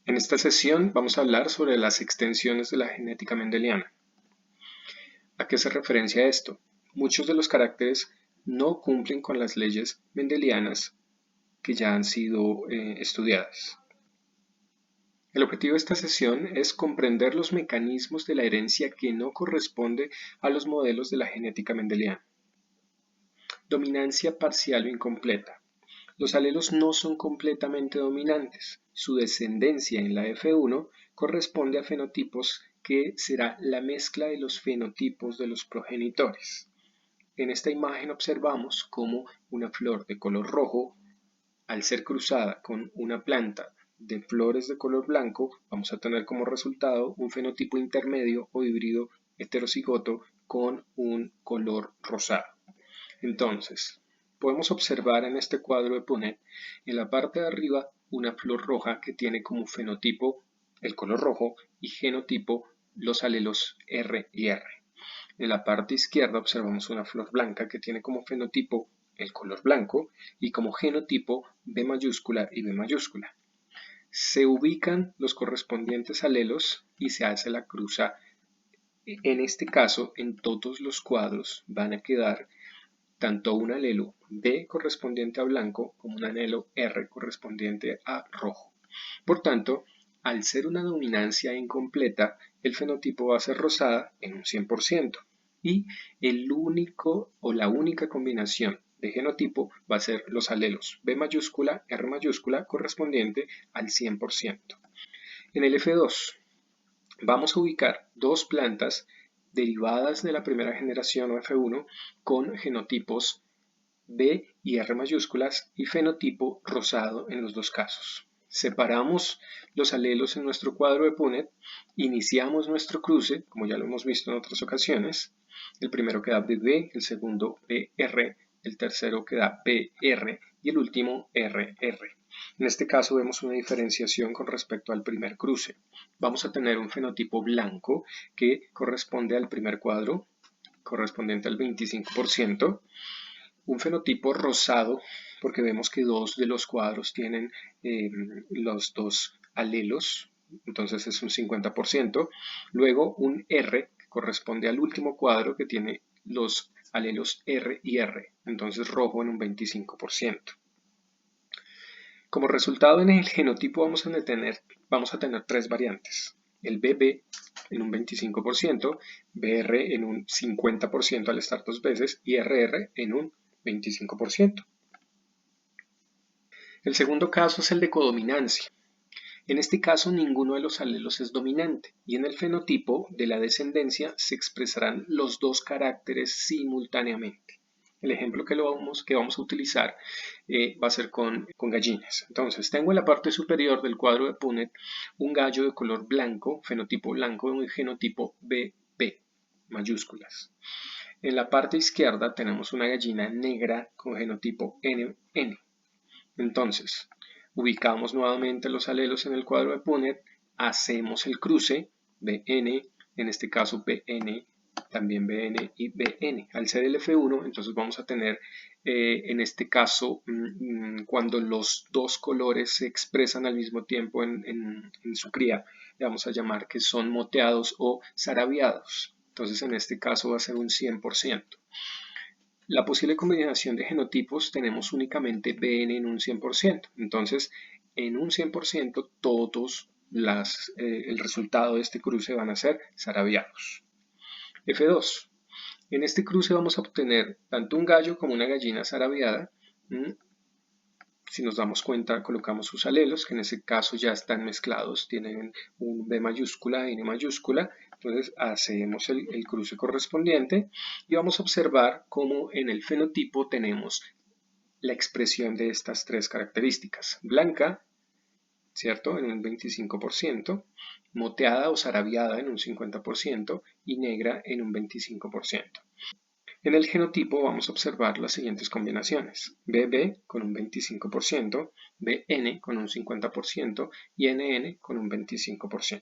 En esta sesión vamos a hablar sobre las extensiones de la genética mendeliana. ¿A qué se referencia esto? Muchos de los caracteres no cumplen con las leyes mendelianas que ya han sido estudiadas. El objetivo de esta sesión es comprender los mecanismos de la herencia que no corresponde a los modelos de la genética mendeliana. Dominancia parcial o incompleta. Los alelos no son completamente dominantes. Su descendencia en la F1 corresponde a fenotipos que será la mezcla de los fenotipos de los progenitores. En esta imagen observamos cómo una flor de color rojo, al ser cruzada con una planta de flores de color blanco, vamos a tener como resultado un fenotipo intermedio o híbrido heterocigoto con un color rosado. Entonces, podemos observar en este cuadro de Punnett, en la parte de arriba, una flor roja que tiene como fenotipo el color rojo y genotipo los alelos R y R. En la parte izquierda observamos una flor blanca que tiene como fenotipo el color blanco y como genotipo B mayúscula y B mayúscula. Se ubican los correspondientes alelos y se hace la cruza. En este caso, en todos los cuadros van a quedar tanto un alelo B correspondiente a blanco como un alelo R correspondiente a rojo. Por tanto, al ser una dominancia incompleta, el fenotipo va a ser rosada en un 100% y el único o la única combinación de genotipo va a ser los alelos B mayúscula, R mayúscula correspondiente al 100%. En el F2 vamos a ubicar dos plantas derivadas de la primera generación o F1 con genotipos B y R mayúsculas y fenotipo rosado en los dos casos. Separamos los alelos en nuestro cuadro de Punnett, iniciamos nuestro cruce, como ya lo hemos visto en otras ocasiones. El primero queda BB, el segundo BR, el tercero queda BR y el último RR. En este caso vemos una diferenciación con respecto al primer cruce. Vamos a tener un fenotipo blanco que corresponde al primer cuadro, correspondiente al 25%. Un fenotipo rosado, porque vemos que dos de los cuadros tienen los dos alelos, entonces es un 50%. Luego un R, que corresponde al último cuadro, que tiene los alelos R y R, entonces rojo en un 25%. Como resultado en el genotipo vamos a tener tres variantes. El BB en un 25%, BR en un 50% al estar dos veces y RR en un 25%. El segundo caso es el de codominancia. En este caso ninguno de los alelos es dominante y en el fenotipo de la descendencia se expresarán los dos caracteres simultáneamente. El ejemplo que vamos a utilizar va a ser con gallinas. Entonces, tengo en la parte superior del cuadro de Punnett un gallo de color blanco, fenotipo blanco, y un genotipo BP, mayúsculas. En la parte izquierda tenemos una gallina negra con genotipo NN. Entonces, ubicamos nuevamente los alelos en el cuadro de Punnett, hacemos el cruce, BN, en este caso BN, también BN y BN. Al ser el F1, entonces vamos a tener, en este caso, cuando los dos colores se expresan al mismo tiempo en su cría, le vamos a llamar que son moteados o sarabiados. Entonces, en este caso va a ser un 100%. La posible combinación de genotipos tenemos únicamente BN en un 100%. Entonces, en un 100% todos el resultado de este cruce van a ser sarabiados. F2. En este cruce vamos a obtener tanto un gallo como una gallina sarabiada. Si nos damos cuenta, colocamos sus alelos, que en ese caso ya están mezclados, tienen un B mayúscula y N mayúscula. Entonces hacemos el cruce correspondiente y vamos a observar cómo en el fenotipo tenemos la expresión de estas tres características. Blanca, ¿cierto? En un 25%, moteada o sarabiada en un 50% y negra en un 25%. En el genotipo vamos a observar las siguientes combinaciones: BB con un 25%, BN con un 50% y NN con un 25%.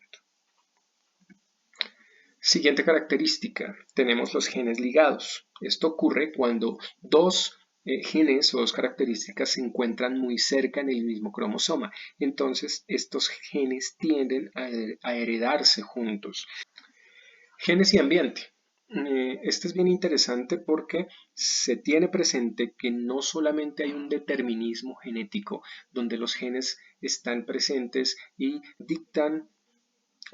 Siguiente característica, tenemos los genes ligados. Esto ocurre cuando dos genes o dos características se encuentran muy cerca en el mismo cromosoma. Entonces, estos genes tienden a heredarse juntos. Genes y ambiente. Este es bien interesante porque se tiene presente que no solamente hay un determinismo genético donde los genes están presentes y dictan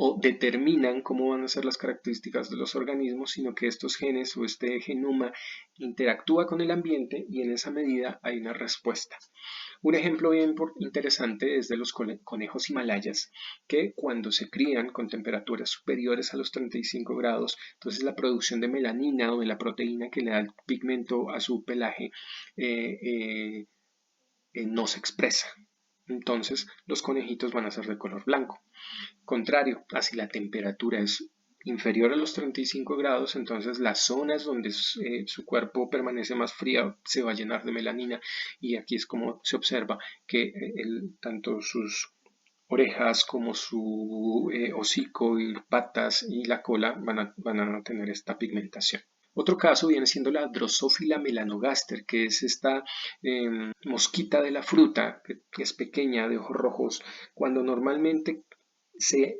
o determinan cómo van a ser las características de los organismos, sino que estos genes o este genoma interactúa con el ambiente y en esa medida hay una respuesta. Un ejemplo bien interesante es de los conejos himalayas, que cuando se crían con temperaturas superiores a los 35 grados, entonces la producción de melanina o de la proteína que le da el pigmento a su pelaje no se expresa. Entonces los conejitos van a ser de color blanco. Contrario, así la temperatura es inferior a los 35 grados, entonces las zonas donde su cuerpo permanece más fría se va a llenar de melanina y aquí es como se observa que tanto sus orejas como su hocico y patas y la cola van a tener esta pigmentación. Otro caso viene siendo la Drosophila melanogaster, que es esta mosquita de la fruta, que es pequeña, de ojos rojos, cuando normalmente se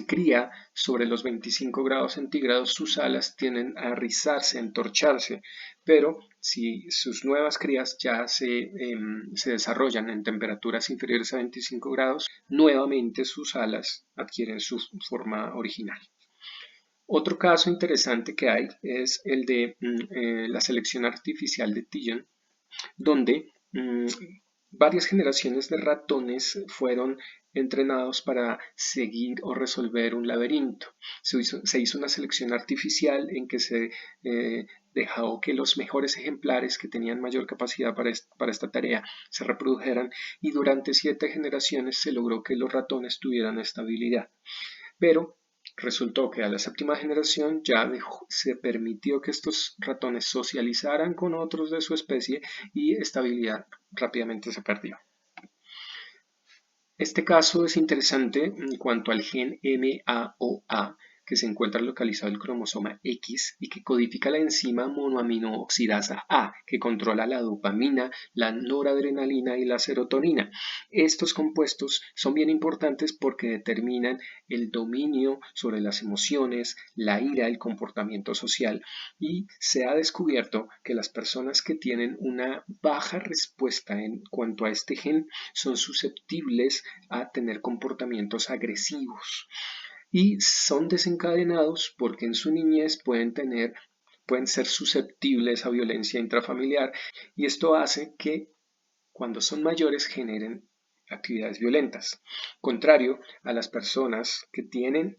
cría sobre los 25 grados centígrados, sus alas tienden a rizarse, a entorcharse, pero si sus nuevas crías ya se desarrollan en temperaturas inferiores a 25 grados, nuevamente sus alas adquieren su forma original. Otro caso interesante que hay es el de la selección artificial de Tillon, donde varias generaciones de ratones fueron entrenados para seguir o resolver un laberinto. Se hizo una selección artificial en que se dejó que los mejores ejemplares que tenían mayor capacidad para esta tarea se reprodujeran y durante 7 generaciones se logró que los ratones tuvieran estabilidad. Pero resultó que a la 7ª generación ya se permitió que estos ratones socializaran con otros de su especie y estabilidad rápidamente se perdió. Este caso es interesante en cuanto al gen MAOA, que se encuentra localizado en el cromosoma X y que codifica la enzima monoaminooxidasa A, que controla la dopamina, la noradrenalina y la serotonina. Estos compuestos son bien importantes porque determinan el dominio sobre las emociones, la ira, el comportamiento social, y se ha descubierto que las personas que tienen una baja respuesta en cuanto a este gen son susceptibles a tener comportamientos agresivos y son desencadenados porque en su niñez pueden ser susceptibles a violencia intrafamiliar y esto hace que cuando son mayores generen actividades violentas. Contrario a las personas que tienen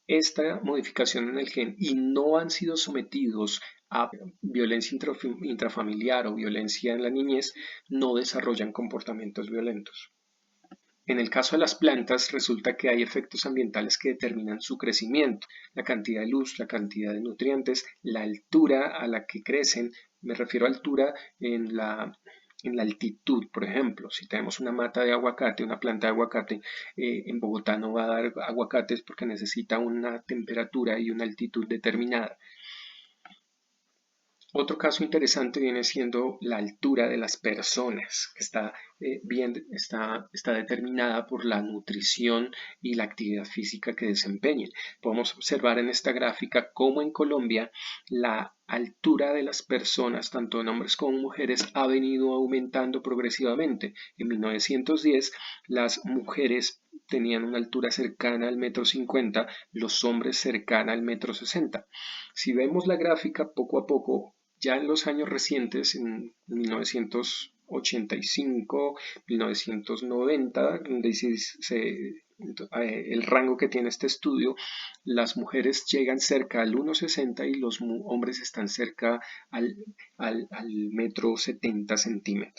esta modificación en el gen y no han sido sometidos a violencia intrafamiliar o violencia en la niñez, no desarrollan comportamientos violentos. En el caso de las plantas, resulta que hay efectos ambientales que determinan su crecimiento, la cantidad de luz, la cantidad de nutrientes, la altura a la que crecen. Me refiero a altura en la altitud, por ejemplo. Si tenemos una mata de aguacate, una planta de aguacate, en Bogotá no va a dar aguacates porque necesita una temperatura y una altitud determinada. Otro caso interesante viene siendo la altura de las personas, que está determinada por la nutrición y la actividad física que desempeñen. Podemos observar en esta gráfica cómo en Colombia la altura de las personas, tanto en hombres como mujeres, ha venido aumentando progresivamente. En 1910 las mujeres tenían una altura cercana al 1,50 m, los hombres cercana al 1,60 m. Si vemos la gráfica poco a poco, ya en los años recientes, en 1985, 1990, el rango que tiene este estudio, las mujeres llegan cerca al 1,60 y los hombres están cerca al 1,70 m.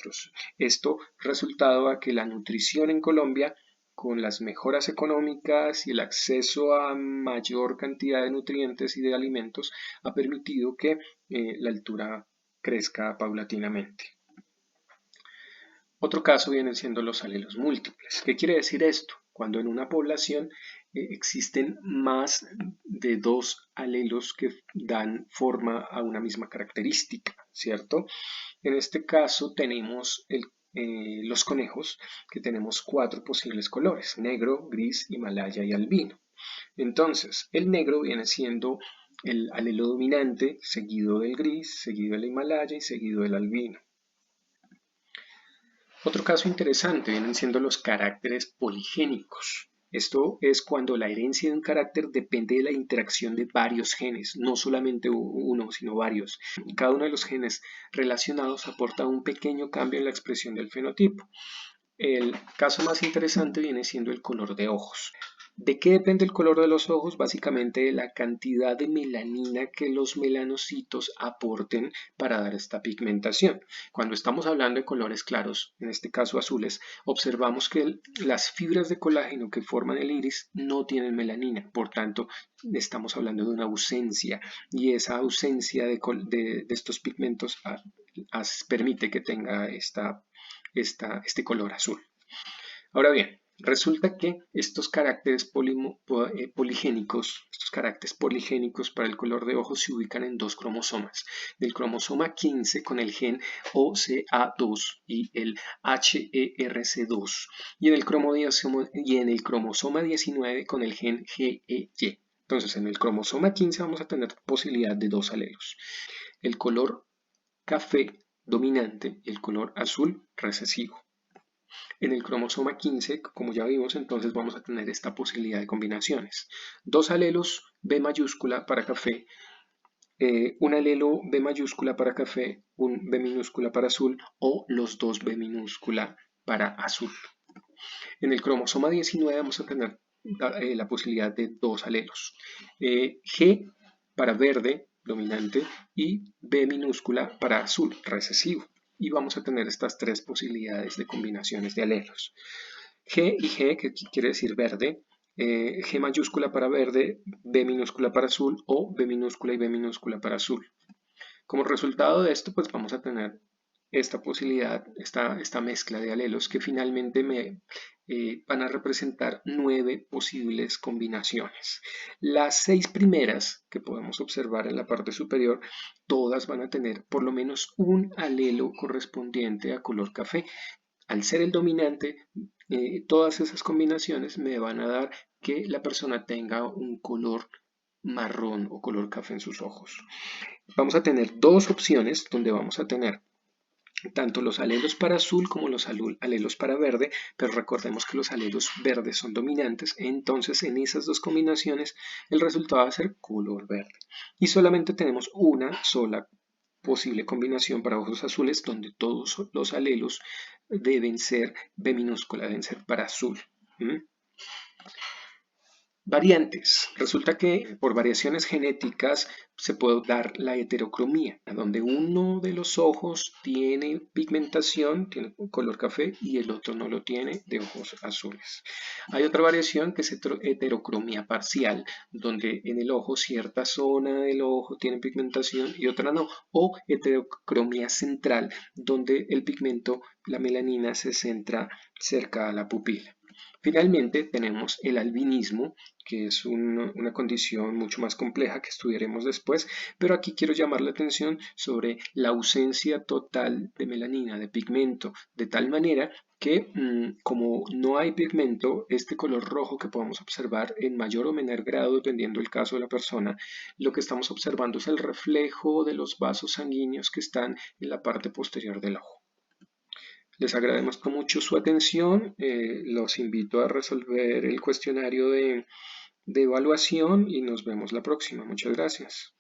Esto resultado a que la nutrición en Colombia, con las mejoras económicas y el acceso a mayor cantidad de nutrientes y de alimentos, ha permitido que la altura crezca paulatinamente. Otro caso vienen siendo los alelos múltiples. ¿Qué quiere decir esto? Cuando en una población existen más de 2 alelos que dan forma a una misma característica. ¿cierto? En este caso tenemos los conejos, que tenemos 4 posibles colores: negro, gris, himalaya y albino. Entonces, el negro viene siendo el alelo dominante, seguido del gris, seguido del himalaya y seguido del albino. Otro caso interesante vienen siendo los caracteres poligénicos. Esto es cuando la herencia de un carácter depende de la interacción de varios genes, no solamente uno, sino varios. Cada uno de los genes relacionados aporta un pequeño cambio en la expresión del fenotipo. El caso más interesante viene siendo el color de ojos. ¿De qué depende el color de los ojos? Básicamente de la cantidad de melanina que los melanocitos aporten para dar esta pigmentación. Cuando estamos hablando de colores claros, en este caso azules, observamos que las fibras de colágeno que forman el iris no tienen melanina, por tanto estamos hablando de una ausencia, y esa ausencia de estos pigmentos permite que tenga este color azul. Ahora bien, resulta que estos caracteres poligénicos, estos caracteres poligénicos para el color de ojos se ubican en 2 cromosomas. El cromosoma 15 con el gen OCA2 y el HERC2, y en el cromosoma 19 con el gen GEY. Entonces, en el cromosoma 15 vamos a tener posibilidad de 2 alelos: el color café dominante y el color azul recesivo. En el cromosoma 15, como ya vimos, entonces vamos a tener esta posibilidad de combinaciones: 2 alelos B mayúscula para café, un alelo B mayúscula para café, un B minúscula para azul, o los 2 B minúscula para azul. En el cromosoma 19 vamos a tener la posibilidad de 2 alelos: G para verde dominante y B minúscula para azul recesivo. Y vamos a tener estas 3 posibilidades de combinaciones de alelos: G y G, que quiere decir verde, G mayúscula para verde, B minúscula para azul, o B minúscula y B minúscula para azul. Como resultado de esto, pues vamos a tener esta posibilidad, esta mezcla de alelos, que finalmente van a representar 9 posibles combinaciones. Las 6 primeras que podemos observar en la parte superior, todas van a tener por lo menos un alelo correspondiente a color café. Al ser el dominante, todas esas combinaciones me van a dar que la persona tenga un color marrón o color café en sus ojos. Vamos a tener 2 opciones donde vamos a tener tanto los alelos para azul como los alelos para verde, pero recordemos que los alelos verdes son dominantes, entonces en esas 2 combinaciones el resultado va a ser color verde. Y solamente tenemos una sola posible combinación para ojos azules, donde todos los alelos deben ser B minúscula, deben ser para azul. Variantes. Resulta que por variaciones genéticas se puede dar la heterocromía, donde uno de los ojos tiene pigmentación, tiene un color café, y el otro no lo tiene, de ojos azules. Hay otra variación que es heterocromía parcial, donde en el ojo cierta zona del ojo tiene pigmentación y otra no, o heterocromía central, donde el pigmento, la melanina, se centra cerca a la pupila. Finalmente tenemos el albinismo, que es una condición mucho más compleja que estudiaremos después, pero aquí quiero llamar la atención sobre la ausencia total de melanina, de pigmento, de tal manera que como no hay pigmento, este color rojo que podemos observar en mayor o menor grado, dependiendo del caso de la persona, lo que estamos observando es el reflejo de los vasos sanguíneos que están en la parte posterior del ojo. Les agradezco mucho su atención, los invito a resolver el cuestionario de evaluación y nos vemos la próxima. Muchas gracias.